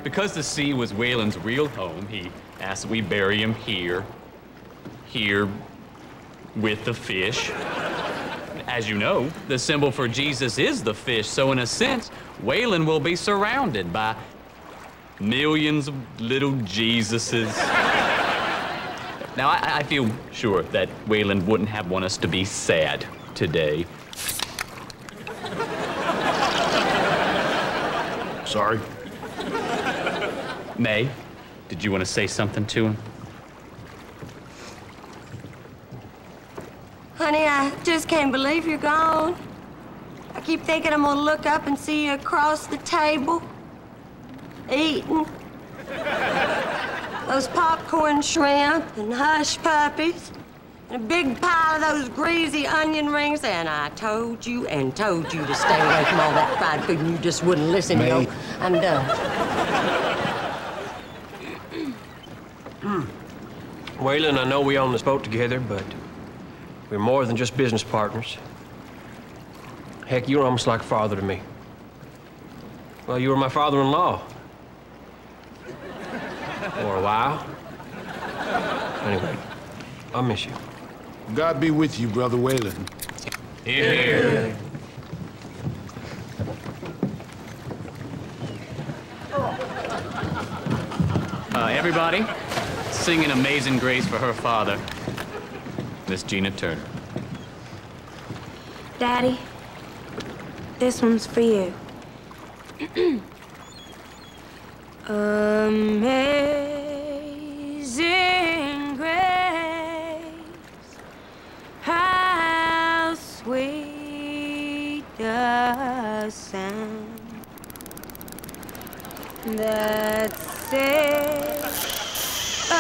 Because the sea was Waylon's real home, he asked that we bury him here with the fish. As you know, the symbol for Jesus is the fish, so in a sense, Waylon will be surrounded by millions of little Jesuses. Now, I feel sure that Waylon wouldn't want us to be sad today. Sorry. May, did you want to say something to him? Honey, I just can't believe you're gone. I keep thinking I'm gonna look up and see you across the table, eating those popcorn shrimp and hush puppies, and a big pile of those greasy onion rings, and I told you and told you to stay away from all that fried food, and you just wouldn't listen. May. You know, I'm done. Waylon, I know we own this boat together, but we're more than just business partners. Heck, you're almost like a father to me. Well, you were my father-in-law. For a while. Anyway, I'll miss you. God be with you, Brother Waylon. Here. Everybody, sing an Amazing Grace for her father, Miss Gina Turner. Daddy, this one's for you. Amazing grace, how sweet the sound that saved a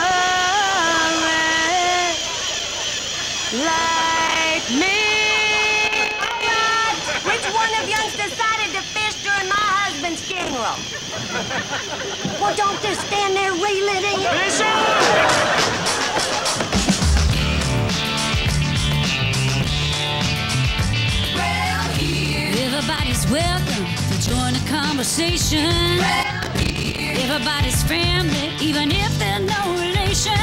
wretch like me. Which one of yous decided to fish during my husband's funeral? Well, don't just stand there reliving it. Everybody's welcome to join the conversation. Everybody's family, even if they're no relation.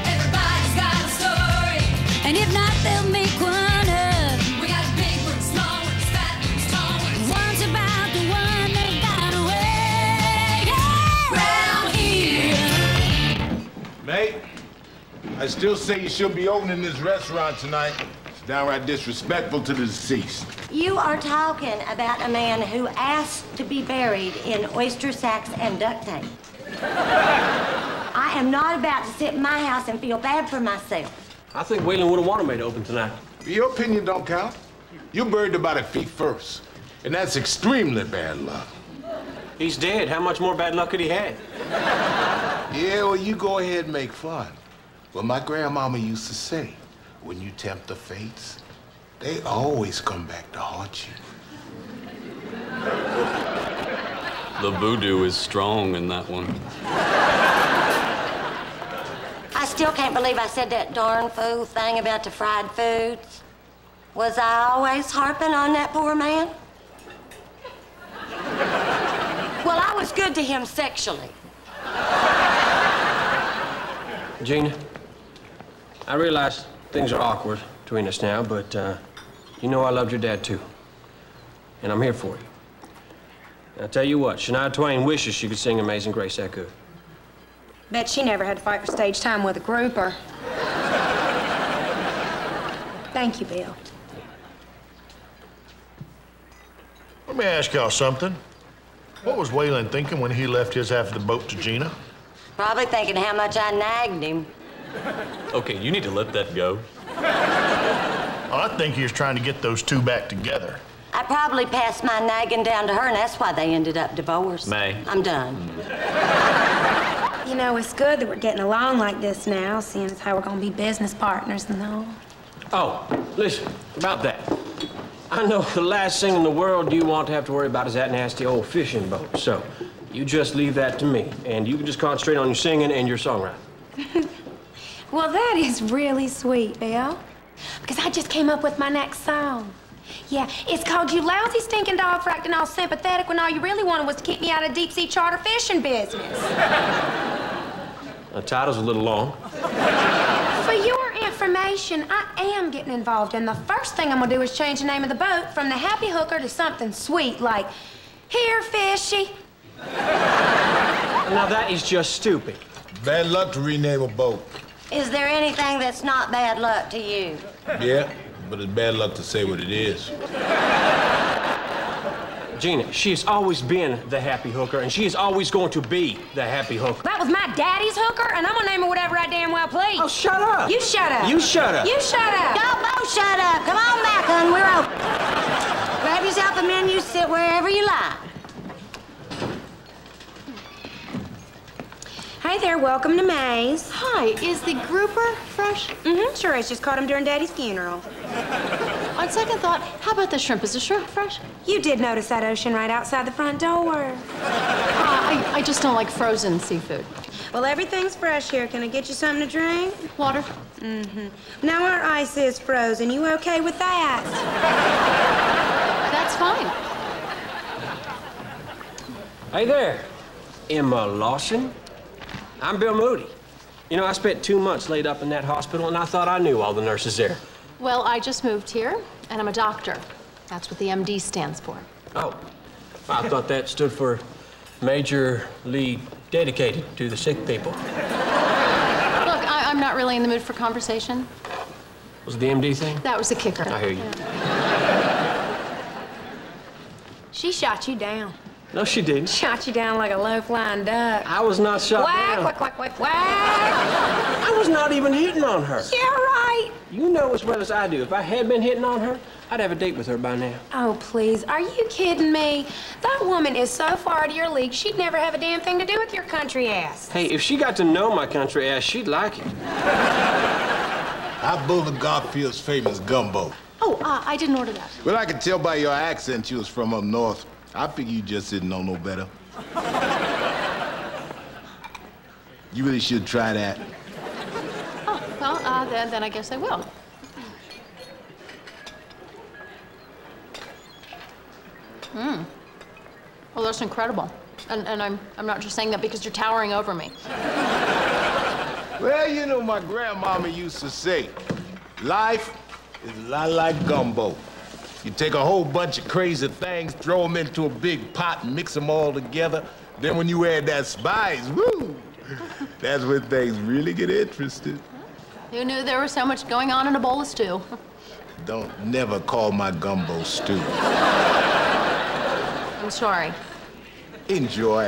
Everybody's got a story, and if not, they'll make one up. We got big ones, small ones, fat ones, tall ones. One's about the one that got away. Round here. Mate, I still say you should be opening this restaurant tonight. It's downright disrespectful to the deceased. You are talking about a man who asked to be buried in oyster sacks and duct tape. I am not about to sit in my house and feel bad for myself. I think Waylon would have wanted me to open tonight. Your opinion don't count. You buried about at feet first, and that's extremely bad luck. He's dead. How much more bad luck could he have? Yeah, well, you go ahead and make fun. But my grandmama used to say, when you tempt the fates, they always come back to haunt you. The voodoo is strong in that one. I still can't believe I said that darn fool thing about the fried foods. Was I always harping on that poor man? Well, I was good to him sexually. Gina, I realize things are awkward between us now, but you know I loved your dad too. And I'm here for you. And I'll tell you what, Shania Twain wishes she could sing Amazing Grace that good. Bet she never had to fight for stage time with a grouper. Thank you, Bill. Let me ask y'all something. What was Waylon thinking when he left his half of the boat to Gina? Probably thinking how much I nagged him. Okay, you need to let that go. Well, I think he was trying to get those two back together. I probably passed my nagging down to her, and that's why they ended up divorced. May. I'm done. You know, it's good that we're getting along like this now, seeing as how we're gonna be business partners and all. Oh, listen, about that. I know the last thing in the world you want to have to worry about is that nasty old fishing boat. So you just leave that to me, and you can just concentrate on your singing and your songwriting. Well, that is really sweet, Bill. Because I just came up with my next song. Yeah, it's called You Lousy Stinking Dog for acting all sympathetic when all you really wanted was to keep me out of deep-sea charter fishing business. The title's a little long. For your information, I am getting involved, and the first thing I'm gonna do is change the name of the boat from the Happy Hooker to something sweet like Here, Fishy. Now that is just stupid. Bad luck to rename a boat. Is there anything that's not bad luck to you? Yeah, but it's bad luck to say what it is. Gina, she has always been the Happy Hooker, and she is always going to be the Happy Hooker. That was my daddy's hooker, and I'm gonna name her whatever I damn well please. Oh, shut up. You shut up. You shut up. You shut up. Y'all both shut up. Come on back, hon. We're open. Grab yourself a menu, sit wherever you like. Hey there, welcome to May's. Hi, is the grouper fresh? Mm-hmm, sure is. Just caught him during Daddy's funeral. On second thought, how about the shrimp? Is the shrimp fresh? You did notice that ocean right outside the front door. I just don't like frozen seafood. Well, everything's fresh here. Can I get you something to drink? Water? Mm-hmm. Now our ice is frozen. You okay with that? That's fine. Hey there, Emma Lawson. I'm Bill Moody. You know, I spent 2 months laid up in that hospital, and I thought I knew all the nurses there. Well, I just moved here, and I'm a doctor. That's what the MD stands for. Oh, I thought that stood for majorly dedicated to the sick people. Look, I'm not really in the mood for conversation. Was it the MD thing? That was the kicker. I hear you. She shot you down. No, she didn't. Shot you down like a low-flying duck. I was not shot Quack, down. quack, quack, quack, quack. I was not even hitting on her. Yeah, right. You know as well as I do, if I had been hitting on her, I'd have a date with her by now. Oh, please, are you kidding me? That woman is so far out of your league, she'd never have a damn thing to do with your country ass. Hey, if she got to know my country ass, she'd like it. I Bulldog Garfield's famous gumbo. Oh, I didn't order that. Well, I could tell by your accent you was from up north. I figure you just didn't know no better. You really should try that. Oh, well, then I guess I will. Well, that's incredible. And I'm not just saying that because you're towering over me. Well, you know, my grandmama used to say, life is a lot like gumbo. You take a whole bunch of crazy things, throw them into a big pot, and mix them all together. Then when you add that spice, woo, that's when things really get interesting. Who knew there was so much going on in a bowl of stew? Don't never call my gumbo stew. I'm sorry. Enjoy.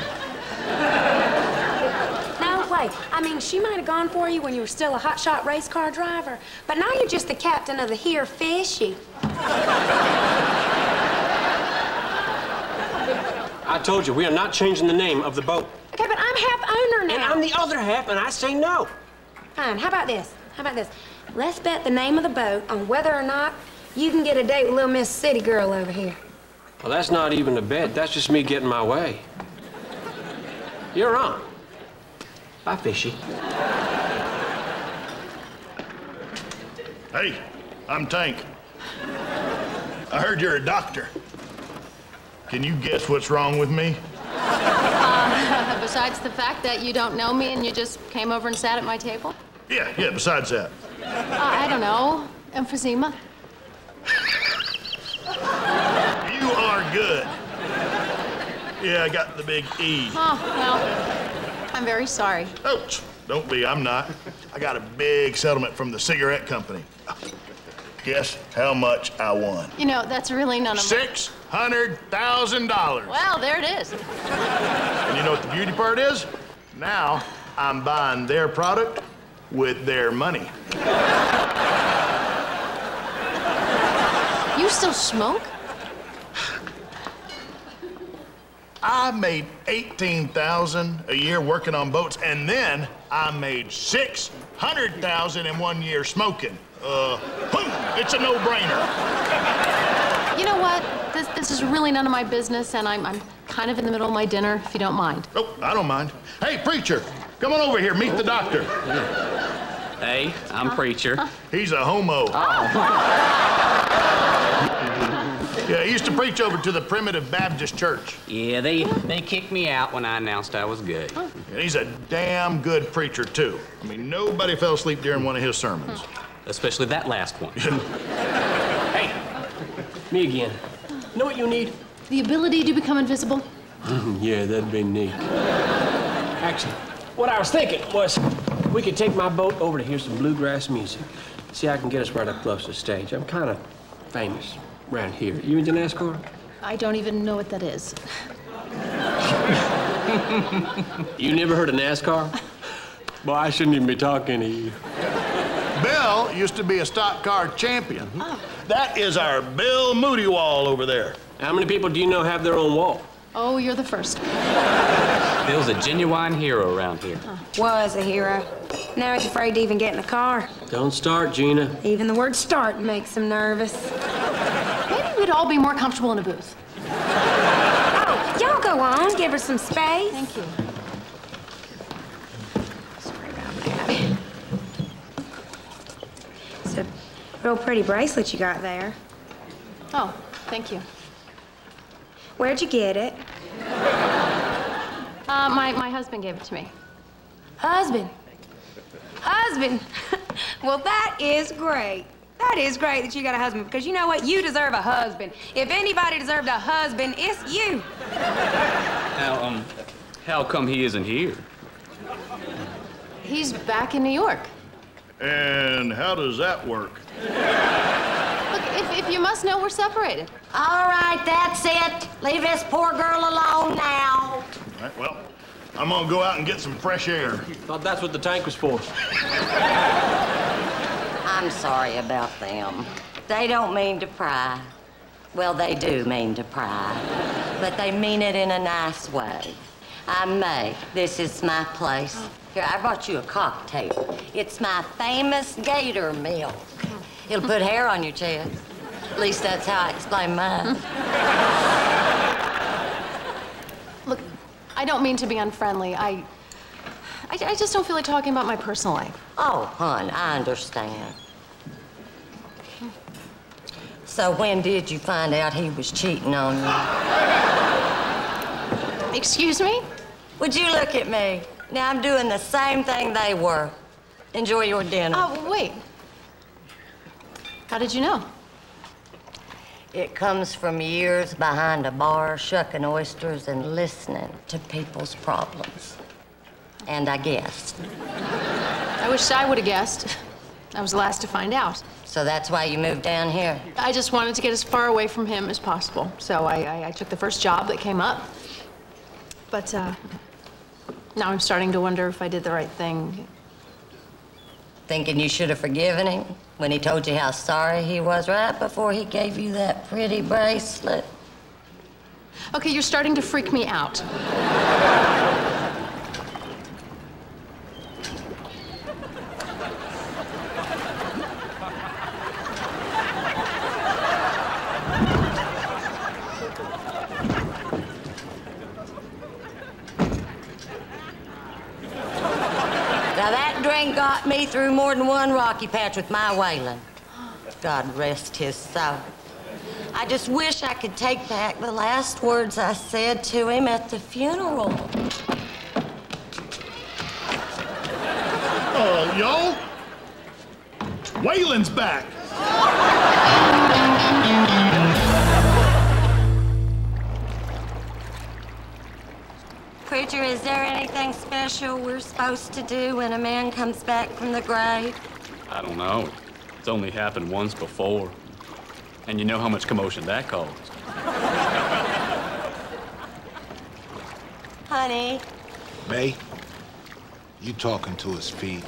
No, wait. I mean, she might have gone for you when you were still a hotshot race car driver, but now you're just the captain of the Here Fishy. I told you, we are not changing the name of the boat. Okay, but I'm half owner now. And I'm the other half, and I say no. Fine, how about this? How about this? Let's bet the name of the boat on whether or not you can get a date with little Miss City Girl over here. Well, that's not even a bet. That's just me getting my way. You're on. Bye, Fishy. Hey, I'm Tank. I heard you're a doctor. Can you guess what's wrong with me? Besides the fact that you don't know me and you just came over and sat at my table? Yeah, besides that. I don't know. Emphysema? You are good. Yeah, I got the big E. Oh, well, I'm very sorry. Oh, don't be, I'm not. I got a big settlement from the cigarette company. Guess how much I won? You know, that's really none of my... $600,000. Well, there it is. And you know what the beauty part is? Now, I'm buying their product with their money. You still smoke? I made $18,000 a year working on boats, and then I made $600,000 in 1 year smoking. Boom! It's a no-brainer. You know what? This is really none of my business, and I'm kind of in the middle of my dinner, if you don't mind. Oh, I don't mind. Hey, preacher, come on over here. Meet the doctor. Hey, I'm Preacher. He's a homo. Oh. used to preach over to the Primitive Baptist Church. Yeah, they kicked me out when I announced I was gay. And he's a damn good preacher, too. I mean, nobody fell asleep during one of his sermons. Especially that last one. Hey, me again. You know what you need? The ability to become invisible? Yeah, that'd be neat. Actually, what I was thinking was we could take my boat over to hear some bluegrass music. See, I can get us right up close to the stage. I'm kind of famous around here. You into NASCAR? I don't even know what that is. You never heard of NASCAR? Boy, I shouldn't even be talking to you. Bill used to be a stock car champion. That is our Bill Moody wall over there. How many people do you know have their own wall? Oh, you're the first. Bill's a genuine hero around here. Was a hero. Now he's afraid to even get in the car. Don't start, Gina. Even the word start makes him nervous. Maybe we'd all be more comfortable in a booth. Oh, y'all go on. Give her some space. Thank you. Sorry about that. It's a real pretty bracelet you got there. Oh, thank you. Where'd you get it? My husband gave it to me. Husband. Husband. Well, that is great. That is great that you got a husband, because you know what? You deserve a husband. If anybody deserved a husband, it's you. Now, how come he isn't here? He's back in New York. And how does that work? Look, if you must know, we're separated. All right, that's it. Leave this poor girl alone now. All right, well, I'm gonna go out and get some fresh air. Thought that's what the tank was for. I'm sorry about them. They don't mean to pry. Well, they do mean to pry, but they mean it in a nice way. I'm May. This is my place. Here, I brought you a cocktail. It's my famous gator milk. It'll put hair on your chest. At least that's how I explain mine. Look, I don't mean to be unfriendly. I just don't feel like talking about my personal life. Oh, hon, I understand. So when did you find out he was cheating on you? Excuse me? Would you look at me? Now I'm doing the same thing they were. Enjoy your dinner. Oh, wait. How did you know? It comes from years behind a bar, shucking oysters and listening to people's problems. And I guessed. I wish I would have guessed. I was the last to find out. So that's why you moved down here? I just wanted to get as far away from him as possible. So I took the first job that came up. But now I'm starting to wonder if I did the right thing. Thinking you should have forgiven him when he told you how sorry he was right before he gave you that pretty bracelet? Okay, you're starting to freak me out. Now that drink got me through more than one rocky patch with my Waylon. God rest his soul. I just wish I could take back the last words I said to him at the funeral. Y'all? Waylon's back. Preacher, is there anything special we're supposed to do when a man comes back from the grave? I don't know. It's only happened once before. And you know how much commotion that caused. Honey. May, you talking to his feet.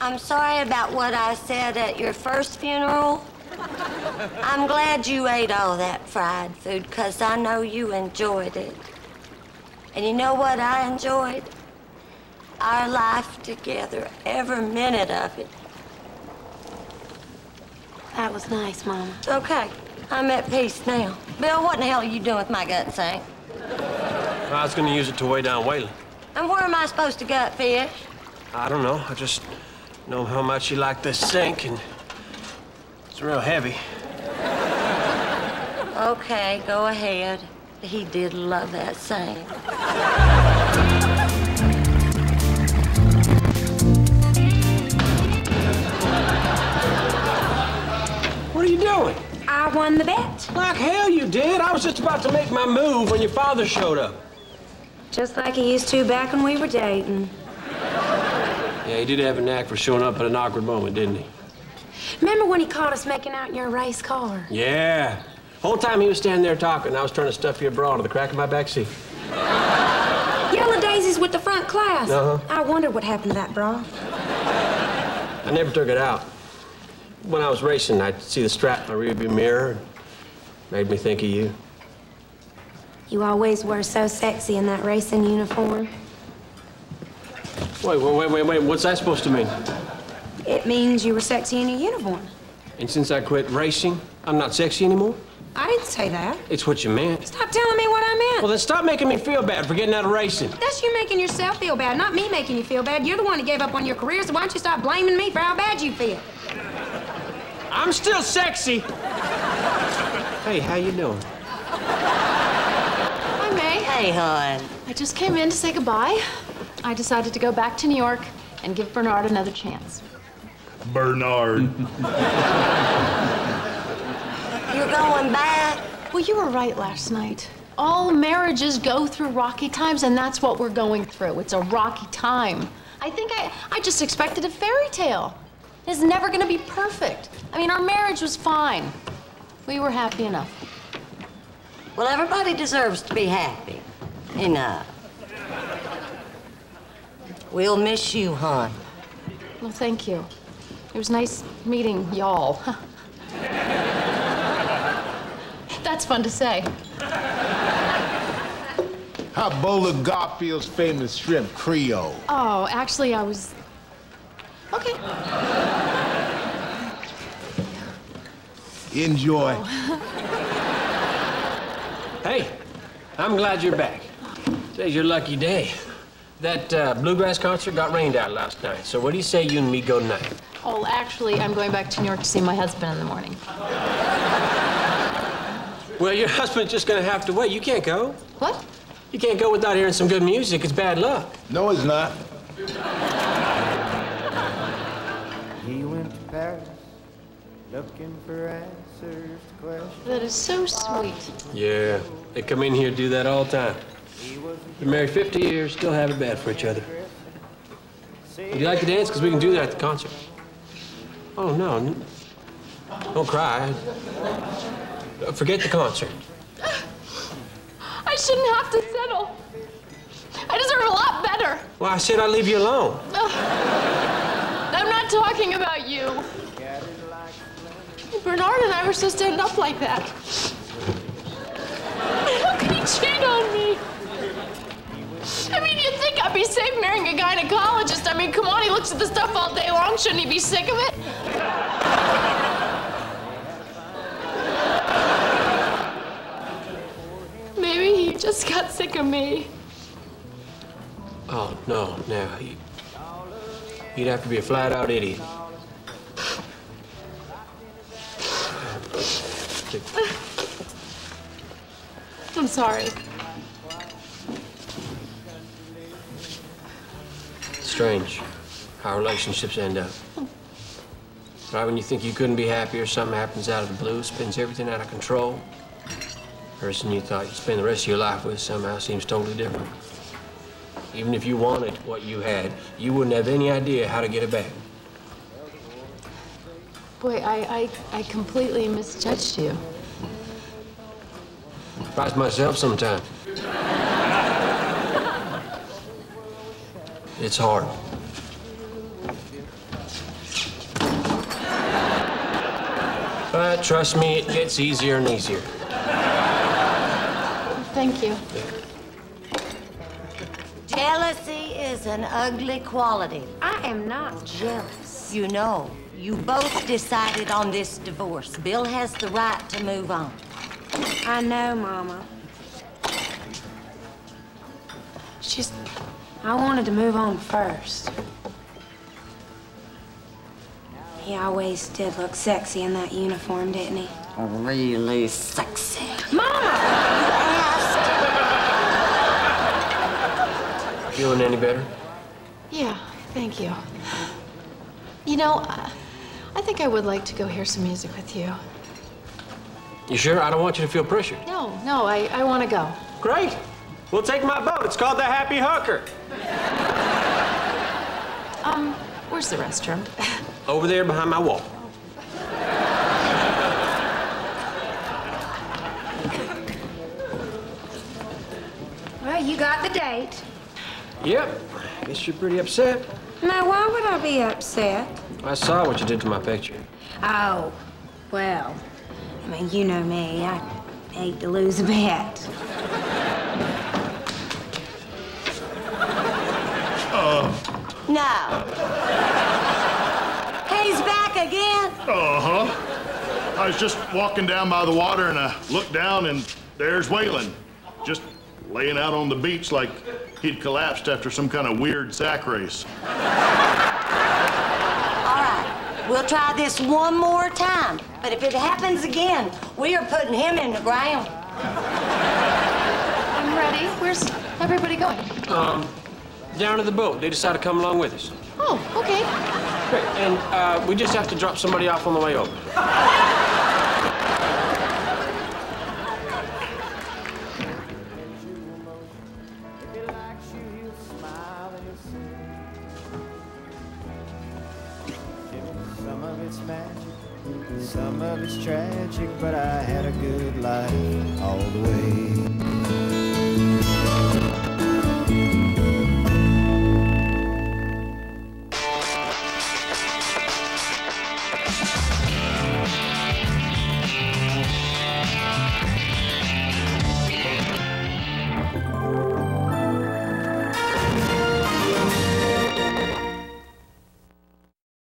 I'm sorry about what I said at your first funeral. I'm glad you ate all that fried food, because I know you enjoyed it. And you know what I enjoyed? Our life together, every minute of it. That was nice, Mama. Okay, I'm at peace now. Bill, what in the hell are you doing with my gut sack? I was gonna use it to weigh down Waylon. And where am I supposed to gut fish? I don't know. I just know how much you like this sink, and It's real heavy. Okay, go ahead. He did love that saying. What are you doing? I won the bet. Like hell you did. I was just about to make my move when your father showed up. Just like he used to back when we were dating. Yeah, he did have a knack for showing up at an awkward moment, didn't he? Remember when he caught us making out in your race car? Yeah. Whole time he was standing there talking, I was trying to stuff your bra into the crack of my back seat. Yellow daisies with the front class. Uh-huh. I wondered what happened to that bra. I never took it out. When I was racing, I'd see the strap in my rearview mirror. And made me think of you. You always were so sexy in that racing uniform. Wait. What's that supposed to mean? It means you were sexy in your uniform. And since I quit racing, I'm not sexy anymore? I didn't say that. It's what you meant. Stop telling me what I meant. Well, then stop making me feel bad for getting out of racing. That's you making yourself feel bad, not me making you feel bad. You're the one who gave up on your career, so why don't you stop blaming me for how bad you feel? I'm still sexy. Hey, how you doing? Hi, May. Hey, hon. I just came in to say goodbye. I decided to go back to New York and give Bernard another chance. Bernard. You're going back? Well, you were right last night. All marriages go through rocky times, and that's what we're going through. It's a rocky time. I think I just expected a fairy tale. It's never gonna be perfect. I mean, our marriage was fine. We were happy enough. Well, everybody deserves to be happy. Enough. We'll miss you, hon. Well, thank you. It was nice meeting y'all. That's fun to say. How Bowler Garfield's famous shrimp Creole? Oh, actually, I was... Okay. Enjoy. Hey, I'm glad you're back. Today's your lucky day. That bluegrass concert got rained out last night, so what do you say you and me go tonight? Oh, actually, I'm going back to New York to see my husband in the morning. Well, your husband's just gonna have to wait. You can't go. What? You can't go without hearing some good music. It's bad luck. No, it's not. He went to Paris, looking for answers to questions. That is so sweet. Yeah, they come in here and do that all the time. Been married 50 years, still have it bad for each other. Would you like to dance? Because we can do that at the concert. Oh, no. Don't cry. Forget the concert. I shouldn't have to settle. I deserve a lot better. Well, I said I'd leave you alone. I'm not talking about you. Bernard and I were supposed to end up like that. How could he cheat on me? I mean, you'd think I'd be safe marrying a gynecologist. I mean, come on, he looks at the stuff all day long. Shouldn't he be sick of it? Maybe he just got sick of me. Oh, no, he'd have to be a flat-out idiot. I'm sorry. Strange how relationships end up. Right when you think you couldn't be happier, something happens out of the blue, spins everything out of control. The person you thought you'd spend the rest of your life with somehow seems totally different. Even if you wanted what you had, you wouldn't have any idea how to get it back. Boy, I completely misjudged you. Surprise myself sometimes. It's hard. But trust me, it gets easier and easier. Thank you. Jealousy is an ugly quality. I am not jealous. You know, you both decided on this divorce. Bill has the right to move on. I know, Mama. It's just, I wanted to move on first. He always did look sexy in that uniform, didn't he? Really sexy. Mama! Feeling any better? Yeah, thank you. You know, I think I would like to go hear some music with you. You sure? I don't want you to feel pressured. No, I want to go. Great. We'll take my boat. It's called the Happy Hooker. Where's the restroom? Over there behind my wall. Well, you got the date. Yep. Guess you're pretty upset. Now, why would I be upset? I saw what you did to my picture. Oh, well, I mean, you know me. I hate to lose a bet. No. He's back again? Uh-huh. I was just walking down by the water and I looked down and there's Waylon, just laying out on the beach like he'd collapsed after some kind of weird sack race. All right, we'll try this one more time. But if it happens again, we are putting him in the ground. I'm ready. Where's everybody going? Down to the boat. They decided to come along with us. Oh, okay. Great. And we just have to drop somebody off on the way over. Some of it's magic, some of it's tragic, but I had a good life all the way.